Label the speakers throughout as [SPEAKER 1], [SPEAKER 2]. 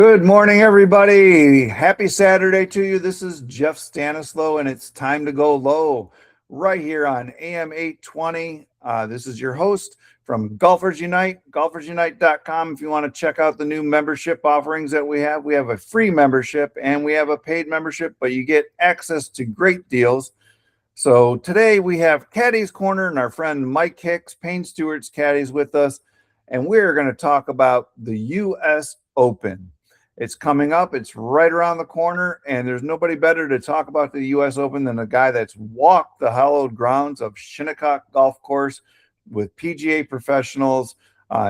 [SPEAKER 1] Good morning, everybody. Happy Saturday to you. This is Jeff Stanislow, and it's time to go low right here on AM 820. This is your host from Golfers Unite, golfersunite.com. If you want to check out the new membership offerings that we have a free membership and we have a paid membership, but you get access to great deals. So today we have Caddie's Corner and our friend Mike Hicks, Payne Stewart's Caddies with us, and we're going to talk about the U.S. Open. It's coming up. It's right around the corner, and there's nobody better to talk about the U.S. Open than a guy that's walked the hallowed grounds of Shinnecock Golf Course with PGA professionals,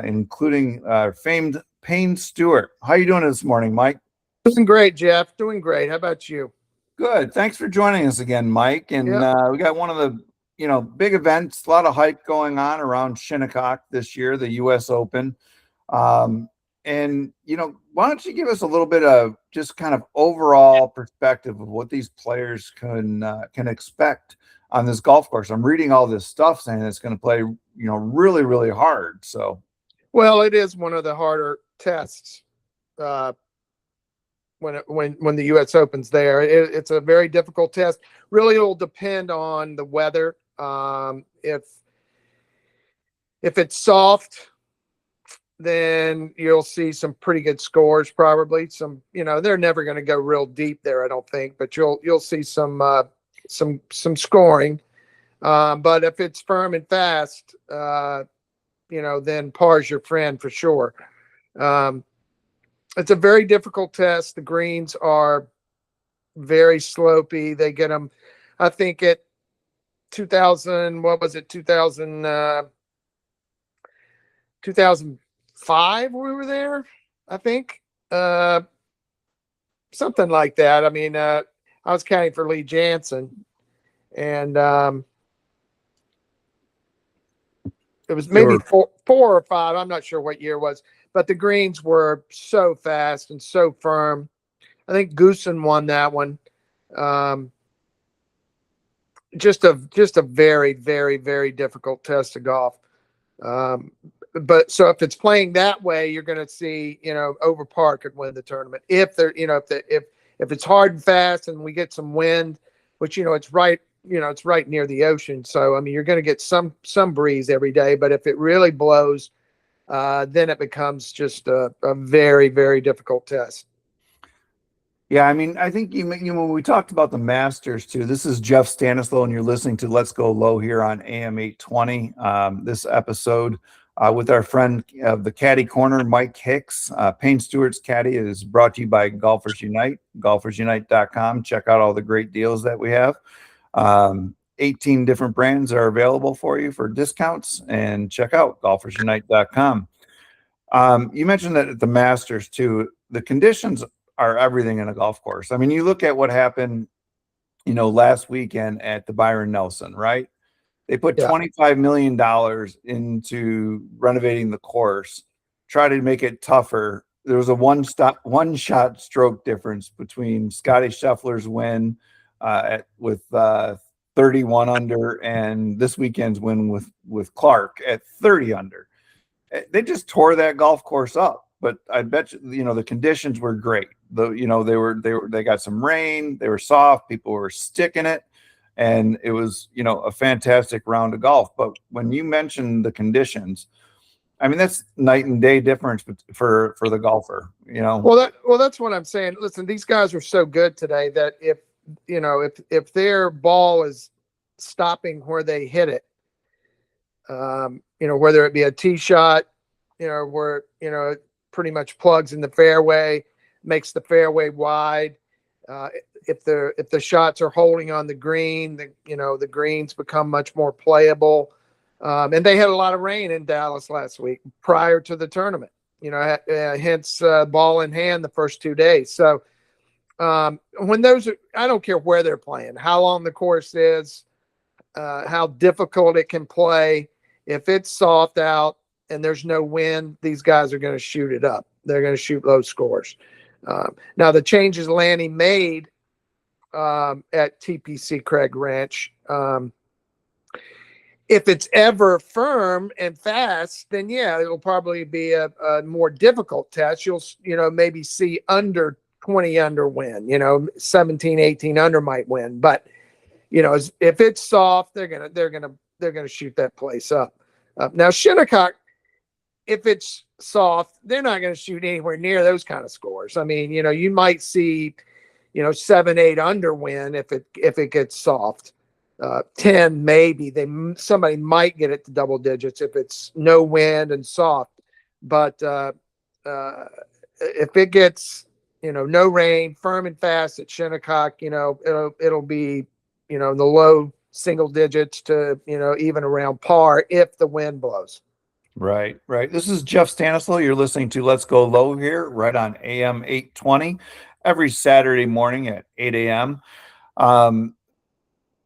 [SPEAKER 1] including famed Payne Stewart. How you doing this morning, Mike?
[SPEAKER 2] Doing great, Jeff. Doing great. How about you?
[SPEAKER 1] Good. Thanks for joining us again, Mike. And we got one of the big events, a lot of hype going on around Shinnecock this year, the U.S. Open. And, why don't you give us a little bit of just kind of overall perspective of what these players can expect on this golf course? I'm reading all this stuff saying it's going to play, really, really hard. So,
[SPEAKER 2] well, it is one of the harder tests when the U.S. Open's there. It's a very difficult test. Really, it'll depend on the weather. If it's soft, then you'll see some pretty good scores, probably. They're never going to go real deep there, I don't think, but you'll see some scoring. But if it's firm and fast, then par's your friend for sure. It's a very difficult test. The greens are very slopey. They get them, I think, at 2000, what was it, 2005 we were there, I think. Something like that. I mean, I was caddying for Lee Jansen, and it was maybe four or five. I'm not sure what year it was, but the greens were so fast and so firm. I think Goosen won that one. Just a very, very, very difficult test of golf. But so if it's playing that way, you're going to see, over par could win the tournament. If it's hard and fast and we get some wind, which, it's right near the ocean. So, I mean, you're going to get some breeze every day, but if it really blows, then it becomes just a very, very difficult test.
[SPEAKER 1] Yeah, I mean, I think when we talked about the Masters too, this is Jeff Stanislow, and you're listening to Let's Go Low here on AM 820. This episode with our friend of the Caddie Corner, Mike Hicks. Payne Stewart's Caddie is brought to you by Golfers Unite, golfersunite.com. Check out all the great deals that we have. 18 different brands are available for you for discounts, and check out golfersunite.com. You mentioned that at the Masters too, the conditions are everything in a golf course. I mean, you look at what happened, last weekend at the Byron Nelson, right? They put $25 million into renovating the course, try to make it tougher. There was a one shot stroke difference between Scotty Scheffler's win with 31 under and this weekend's win with Clark at 30 under. They just tore that golf course up. But I bet you, the conditions were great. They got some rain. They were soft. People were sticking it, and it was a fantastic round of golf. But when you mention the conditions, I mean that's night and day difference for the golfer.
[SPEAKER 2] Well, that's what I'm saying. Listen, these guys are so good today that if their ball is stopping where they hit it, whether it be a tee shot, where it pretty much plugs in the fairway, makes the fairway wide. If the shots are holding on the green, the greens become much more playable. And they had a lot of rain in Dallas last week prior to the tournament. Hence ball in hand the first 2 days. So when I don't care where they're playing, how long the course is, how difficult it can play. If it's soft out and there's no wind, these guys are going to shoot it up. They're going to shoot low scores. Now, the changes Lanny made at TPC Craig Ranch, If it's ever firm and fast, then yeah, it'll probably be a more difficult test. You'll, maybe see under 20 under win, 17, 18 under might win. But, if it's soft, they're gonna shoot that place up. Now Shinnecock, if it's soft, they're not going to shoot anywhere near those kind of scores. I mean, you might see, 7, 8 under win if it gets soft. 10 maybe somebody might get it to double digits if it's no wind and soft. But if it gets, no rain, firm and fast at Shinnecock, it'll be, the low single digits to, even around par if the wind blows.
[SPEAKER 1] Right, right. This is Jeff Stanislaw. You're listening to Let's Go Low here, right on AM 820, every Saturday morning at 8 a.m.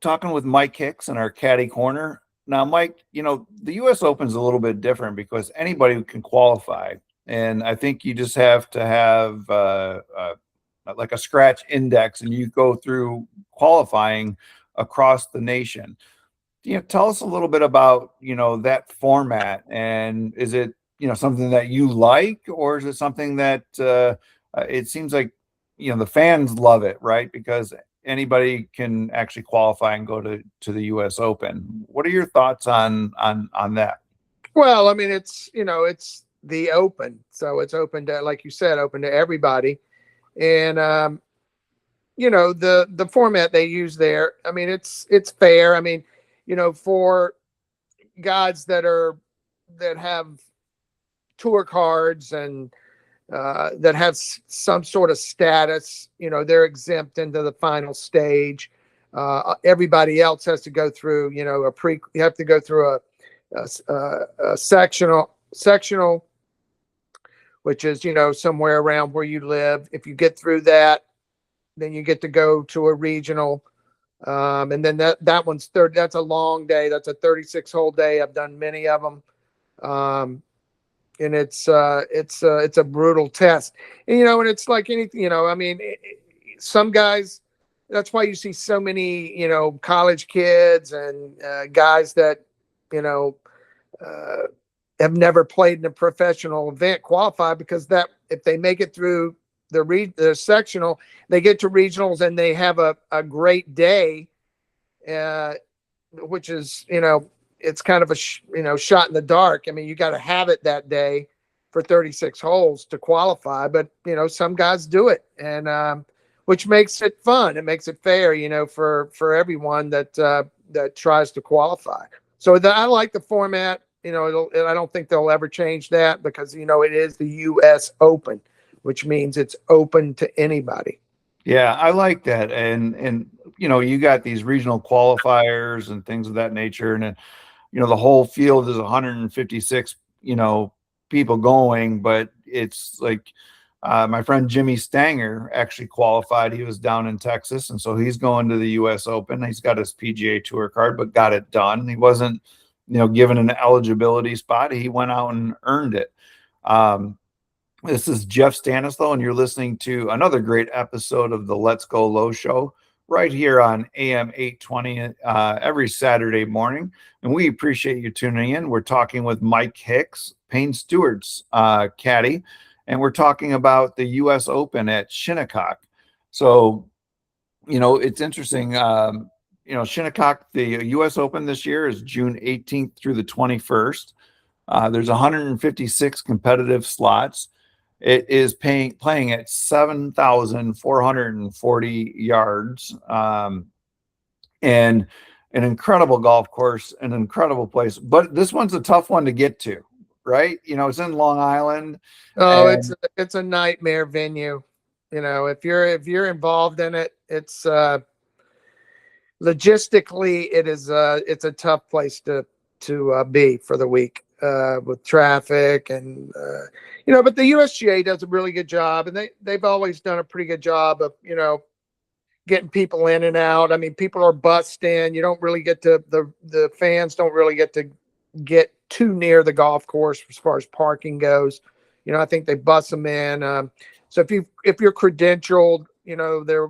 [SPEAKER 1] Talking with Mike Hicks in our Caddie corner. Now, Mike, the U.S. Open is a little bit different because anybody can qualify. And I think you just have to have like a scratch index, and you go through qualifying across the nation. Tell us a little bit about, that format, and is it, something that you like, or is it something that it seems like, the fans love it, right? Because anybody can actually qualify and go to the U.S. Open. What are your thoughts on that?
[SPEAKER 2] Well, I mean, it's the Open, so it's open to, like you said, open to everybody, and the format they use there. I mean, it's fair. I mean, for guys that have tour cards and that have some sort of status, they're exempt into the final stage. Everybody else has to go through, you have to go through a sectional, which is, somewhere around where you live. If you get through that, then you get to go to a regional. And then that one's that's a long day. That's a 36 hole day. I've done many of them. And it's a brutal test, and it's like anything, I mean, some guys, that's why you see so many, college kids and guys that, have never played in a professional event qualify, because that if they make it through the sectional, they get to regionals and they have a great day, which is, it's kind of a shot in the dark. I mean, you got to have it that day for 36 holes to qualify, but some guys do it, and which makes it fun. It makes it fair, for everyone that tries to qualify. So I like the format. I don't think they'll ever change that, because it is the U.S. Open, which means it's open to anybody.
[SPEAKER 1] Yeah, I like that. And you got these regional qualifiers and things of that nature. And then, the whole field is 156, people going, but it's like my friend Jimmy Stanger actually qualified. He was down in Texas, and so he's going to the U.S. Open. He's got his PGA Tour card, but got it done. He wasn't, given an eligibility spot. He went out and earned it. This is Jeff Stanislaw, and you're listening to another great episode of the Let's Go Low Show right here on AM 820 every Saturday morning. And we appreciate you tuning in. We're talking with Mike Hicks, Payne Stewart's caddy, and we're talking about the U.S. Open at Shinnecock. So, it's interesting. Shinnecock, the U.S. Open this year is June 18th through the 21st. There's 156 competitive slots. It is playing at 7,440 yards, and an incredible golf course, an incredible place. But this one's a tough one to get to, right? It's in Long Island.
[SPEAKER 2] Oh, it's a nightmare venue. If you're involved in it, it's logistically it's a tough place to be for the week. With traffic and but the USGA does a really good job, and they've always done a pretty good job of getting people in and out. I mean, people are bussed in. You don't really get to the fans don't really get to get too near the golf course as far as parking goes. I think they bus them in. So if you're credentialed, they're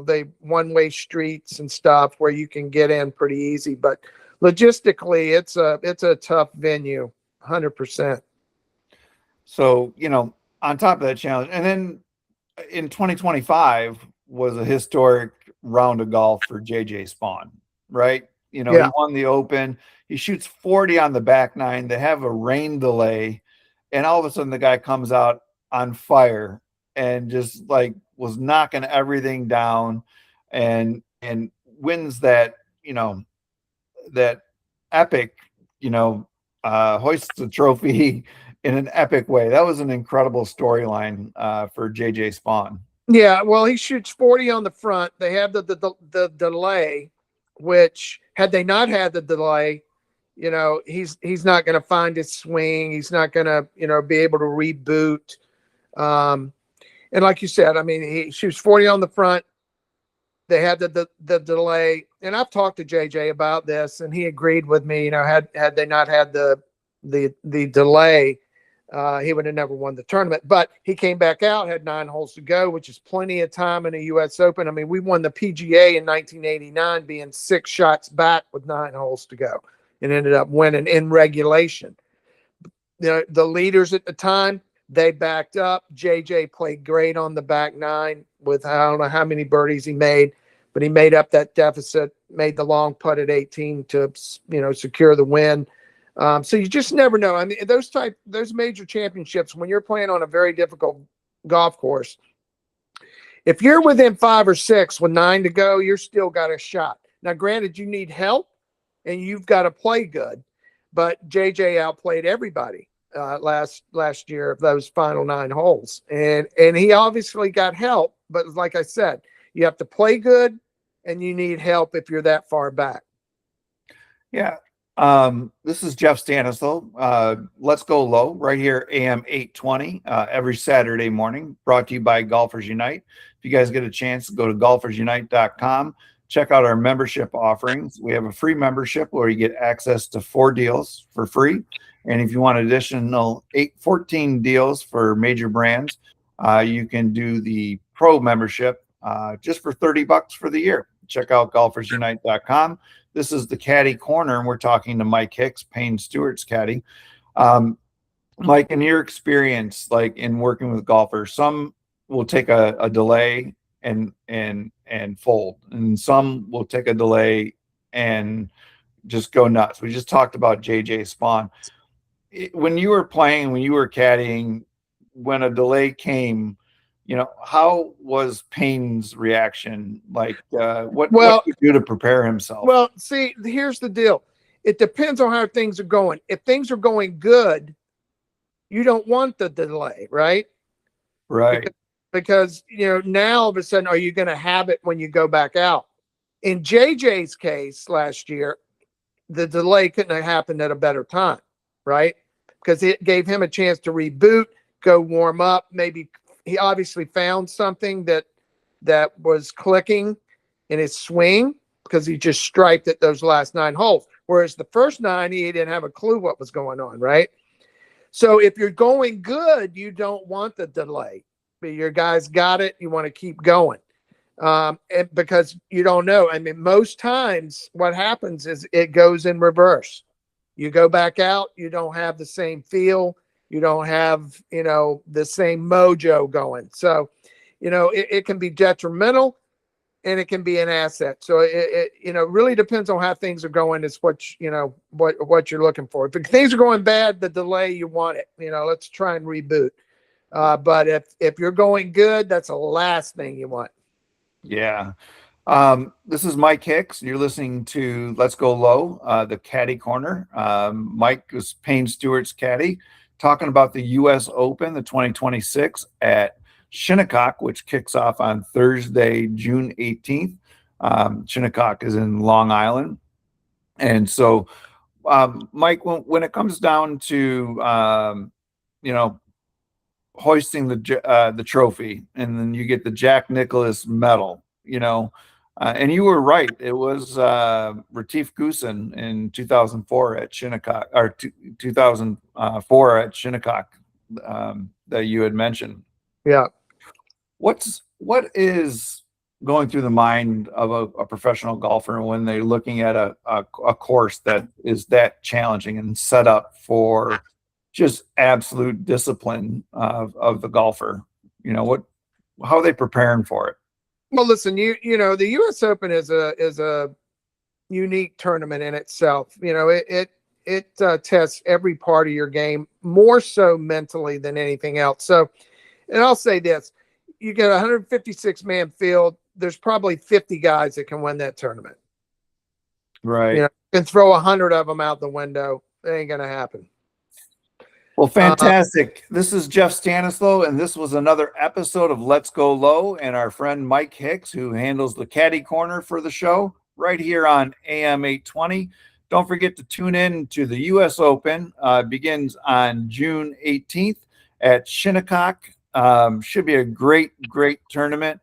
[SPEAKER 2] they one-way streets and stuff where you can get in pretty easy. But logistically, it's a tough venue, 100%.
[SPEAKER 1] So, on top of that challenge, and then in 2025 was a historic round of golf for JJ Spawn, right? He
[SPEAKER 2] Yeah.
[SPEAKER 1] won the Open. He shoots 40 on the back nine. They have a rain delay, and all of a sudden the guy comes out on fire and just like was knocking everything down and wins that, that epic, hoists the trophy in an epic way. That was an incredible storyline for JJ Spawn.
[SPEAKER 2] Yeah, well, he shoots 40 on the front. They have the delay, which had they not had the delay, he's not going to find his swing. He's not going to, be able to reboot. And like you said, I mean, he shoots 40 on the front. They had the delay, and I've talked to JJ about this, and he agreed with me. Had they not had the delay, he would have never won the tournament. But he came back out, had 9 holes to go, which is plenty of time in a U.S. Open. I mean, we won the PGA in 1989, being 6 shots back with 9 holes to go, and ended up winning in regulation. The leaders at the time, they backed up. JJ played great on the back 9 with I don't know how many birdies he made, but he made up that deficit, made the long putt at 18 to, secure the win. So you just never know. I mean, those major championships, when you're playing on a very difficult golf course, if you're within 5 or 6 with 9 to go, you're still got a shot. Now, granted, you need help and you've got to play good, but JJ outplayed everybody last year of those final 9 holes, and he obviously got help. But like I said, you have to play good, and you need help if you're that far back.
[SPEAKER 1] Yeah. This is Jeff Stanislaw. Let's Go Low right here, AM 820, every Saturday morning, brought to you by Golfers Unite. If you guys get a chance, go to golfersunite.com. Check out our membership offerings. We have a free membership where you get access to 4 deals for free. And if you want additional 14 deals for major brands, you can do the pro membership just for $30 for the year. Check out golfersunite.com. This is the Caddie Corner, and we're talking to Mike Hicks, Payne Stewart's caddy. Mike, in your experience, like in working with golfers, some will take a delay and fold, and some will take a delay and just go nuts. We just talked about JJ Spawn. When you were playing, when you were caddying, when a delay came, how was Payne's reaction? Like, what did he do to prepare himself?
[SPEAKER 2] Well, see, here's the deal. It depends on how things are going. If things are going good, you don't want the delay, right?
[SPEAKER 1] Right.
[SPEAKER 2] Because now all of a sudden, are you going to have it when you go back out? In JJ's case last year, the delay couldn't have happened at a better time, right? Because it gave him a chance to reboot, go warm up. Maybe he obviously found something that was clicking in his swing, because he just striped at those last 9 holes. Whereas the first 9, he didn't have a clue what was going on, right? So if you're going good, you don't want the delay. But your guys got it. You want to keep going. And because you don't know. I mean, most times what happens is it goes in reverse. You go back out, you don't have the same feel. You don't have, the same mojo going. So, it can be detrimental and it can be an asset. So it really depends on how things are going. It's what you're looking for. If things are going bad, the delay, you want it. Let's try and reboot. But if you're going good, that's the last thing you want.
[SPEAKER 1] Yeah. This is Mike Hicks, and you're listening to Let's Go Low, the Caddie Corner. Mike is Payne Stewart's caddy, talking about the U.S. Open, the 2026 at Shinnecock, which kicks off on Thursday, June 18th. Shinnecock is in Long Island. And so, Mike, when it comes down to, hoisting the trophy, and then you get the Jack Nicklaus medal, and you were right. It was Retief Goosen in 2004 at Shinnecock, or 2004 at Shinnecock, that you had mentioned.
[SPEAKER 2] Yeah.
[SPEAKER 1] What is going through the mind of a professional golfer when they're looking at a course that is that challenging and set up for just absolute discipline of the golfer? How are they preparing for it?
[SPEAKER 2] Well, listen, you know, the U.S. Open is a unique tournament in itself. You know, it tests every part of your game more so mentally than anything else. So, and I'll say this: you get a 156 man field. There's probably 50 guys that can win that tournament.
[SPEAKER 1] Right.
[SPEAKER 2] You know, and throw 100 of them out the window. It ain't gonna happen.
[SPEAKER 1] Well, fantastic. This is Jeff Stanislaw, and this was another episode of Let's Go Low, and our friend Mike Hicks, who handles the Caddie Corner for the show right here on AM 820. Don't forget to tune in to the U.S. Open. Begins on June 18th at Shinnecock. Should be a great tournament.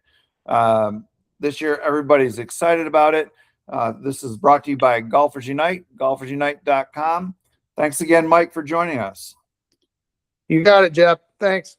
[SPEAKER 1] This year, everybody's excited about it. This is brought to you by Golfers Unite, golfersunite.com. Thanks again, Mike, for joining us.
[SPEAKER 2] You got it, Jeff. Thanks.